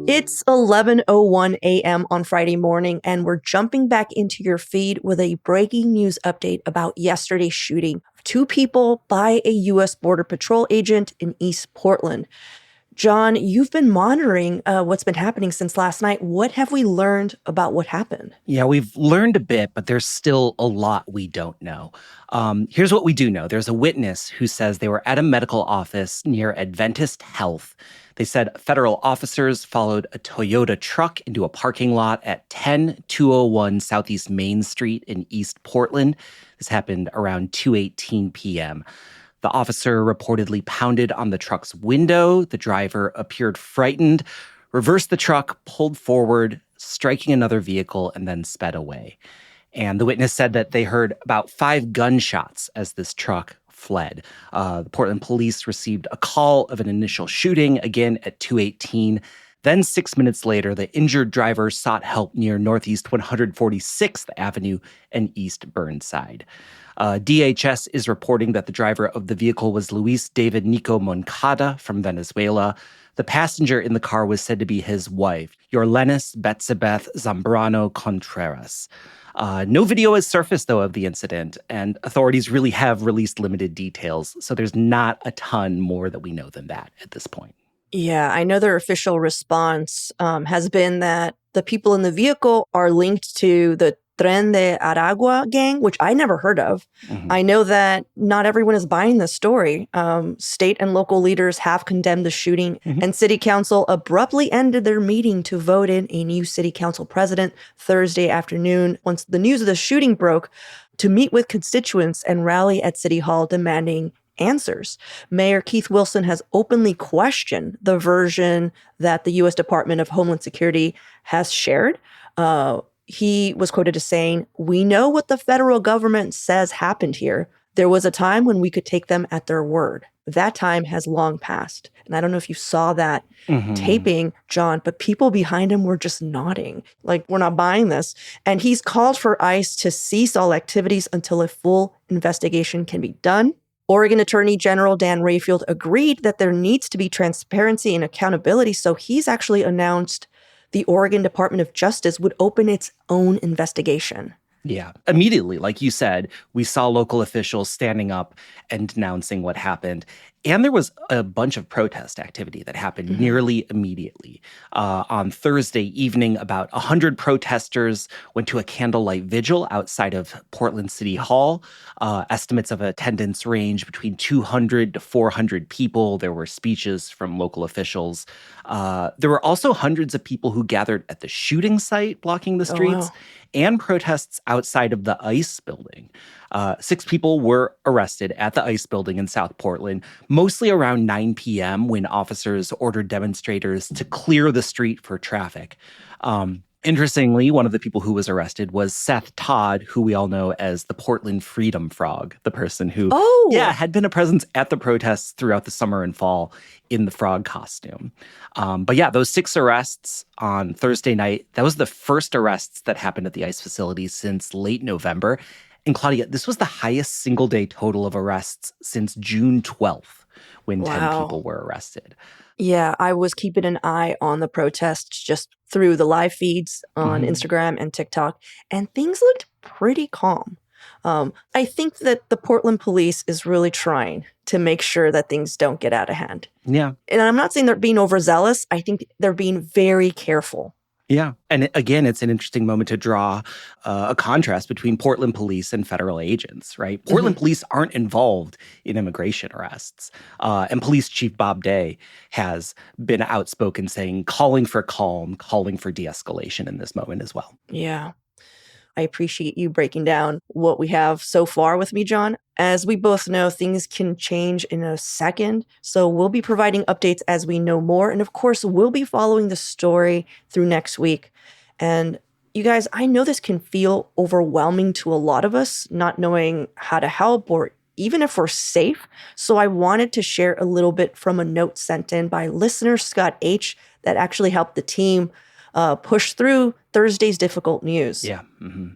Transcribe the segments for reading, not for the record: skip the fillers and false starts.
It's 11:01 a.m. on Friday morning, and we're jumping back into your feed with a breaking news update about yesterday's shooting of two people by a U.S. Border Patrol agent in East Portland. John, you've been monitoring what's been happening since last night. What have we learned about what happened? Yeah, we've learned a bit, but there's still a lot we don't know. Here's what we do know. There's a witness who says they were at a medical office near Adventist Health. They said federal officers followed a Toyota truck into a parking lot at 10201 Southeast Main Street in East Portland. This happened around 2:18 p.m. The officer reportedly pounded on the truck's window. The driver appeared frightened, reversed the truck, pulled forward, striking another vehicle, and then sped away. And the witness said that they heard about 5 gunshots as this truck fled. The Portland police received a call of an initial shooting, again at 2:18. Then 6 minutes later, the injured driver sought help near Northeast 146th Avenue and East Burnside. DHS is reporting that the driver of the vehicle was Luis David Nico Moncada from Venezuela. The passenger in the car was said to be his wife, Yorlenis Betsabeth Zambrano Contreras. No video has surfaced, though, of the incident, and authorities really have released limited details, so there's not a ton more that we know than that at this point. Yeah, I know their official response has been that the people in the vehicle are linked to the Tren de Aragua gang, which I never heard of. Mm-hmm. I know that not everyone is buying this story. State and local leaders have condemned the shooting, and city council abruptly ended their meeting to vote in a new city council president Thursday afternoon once the news of the shooting broke, to meet with constituents and rally at City Hall demanding answers. Mayor Keith Wilson has openly questioned the version that the U.S. Department of Homeland Security has shared. He was quoted as saying, "We know what the federal government says happened here. There was a time when we could take them at their word. That time has long passed." And I don't know if you saw that taping, John, but people behind him were just nodding, like, we're not buying this. And he's called for ICE to cease all activities until a full investigation can be done. Oregon Attorney General Dan Rayfield agreed that there needs to be transparency and accountability, so he's actually announced the Oregon Department of Justice would open its own investigation. Yeah. Immediately, like you said, we saw local officials standing up and denouncing what happened. And there was a bunch of protest activity that happened nearly immediately. On Thursday evening, about 100 protesters went to a candlelight vigil outside of Portland City Hall. Estimates of attendance range between 200 to 400 people. There were speeches from local officials. There were also hundreds of people who gathered at the shooting site blocking the streets. Wow. And protests outside of the ICE building. 6 people were arrested at the ICE building in South Portland, mostly around 9 p.m. when officers ordered demonstrators to clear the street for traffic. Interestingly, one of the people who was arrested was Seth Todd, who we all know as the Portland Freedom Frog, the person who had been a presence at the protests throughout the summer and fall in the frog costume. But yeah, those 6 arrests on Thursday night, that was the first arrests that happened at the ICE facility since late November. And Claudia, this was the highest single-day total of arrests since June 12th, when 10 people were arrested. Yeah, I was keeping an eye on the protests just through the live feeds on Instagram and TikTok, and things looked pretty calm. I think that the Portland police is really trying to make sure that things don't get out of hand. Yeah. And I'm not saying they're being overzealous. I think they're being very careful. Yeah. And again, it's an interesting moment to draw a contrast between Portland police and federal agents, right? Portland police aren't involved in immigration arrests. And Police Chief Bob Day has been outspoken saying, calling for calm, calling for de-escalation in this moment as well. Yeah. I appreciate you breaking down what we have so far with me, John. As we both know, things can change in a second. So we'll be providing updates as we know more. And of course, we'll be following the story through next week. And you guys, I know this can feel overwhelming to a lot of us, not knowing how to help or even if we're safe. So I wanted to share a little bit from a note sent in by listener Scott H. that actually helped the team push through Thursday's difficult news. Yeah.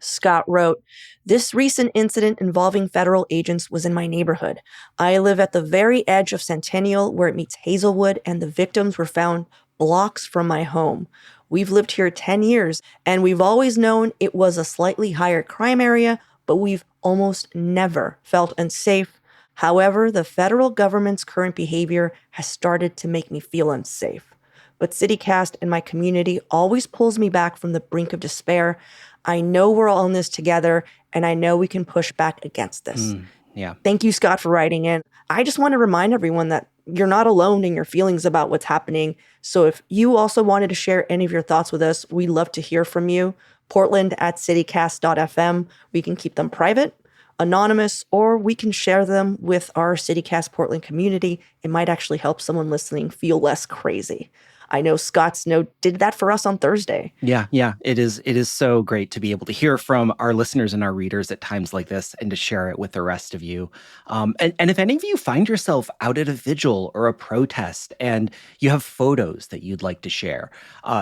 Scott wrote, "This recent incident involving federal agents was in my neighborhood. I live at the very edge of Centennial where it meets Hazelwood, and the victims were found blocks from my home. We've lived here 10 years, and we've always known it was a slightly higher crime area, but we've almost never felt unsafe. However, the federal government's current behavior has started to make me feel unsafe. But CityCast and my community always pulls me back from the brink of despair. I know we're all in this together, and I know we can push back against this. Yeah. Thank you, Scott, for writing in. I just want to remind everyone that you're not alone in your feelings about what's happening. So if you also wanted to share any of your thoughts with us, we'd love to hear from you. Portland@citycast.fm. We can keep them private, anonymous, or we can share them with our CityCast Portland community. It might actually help someone listening feel less crazy. I know Scott's note did that for us on Thursday. Yeah. It is so great to be able to hear from our listeners and our readers at times like this and to share it with the rest of you. And if any of you find yourself out at a vigil or a protest and you have photos that you'd like to share,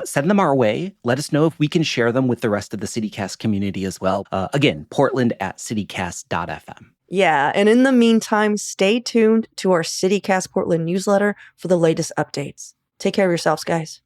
send them our way. Let us know if we can share them with the rest of the CityCast community as well. Again, Portland@citycast.fm. Yeah, and in the meantime, stay tuned to our CityCast Portland newsletter for the latest updates. Take care of yourselves, guys.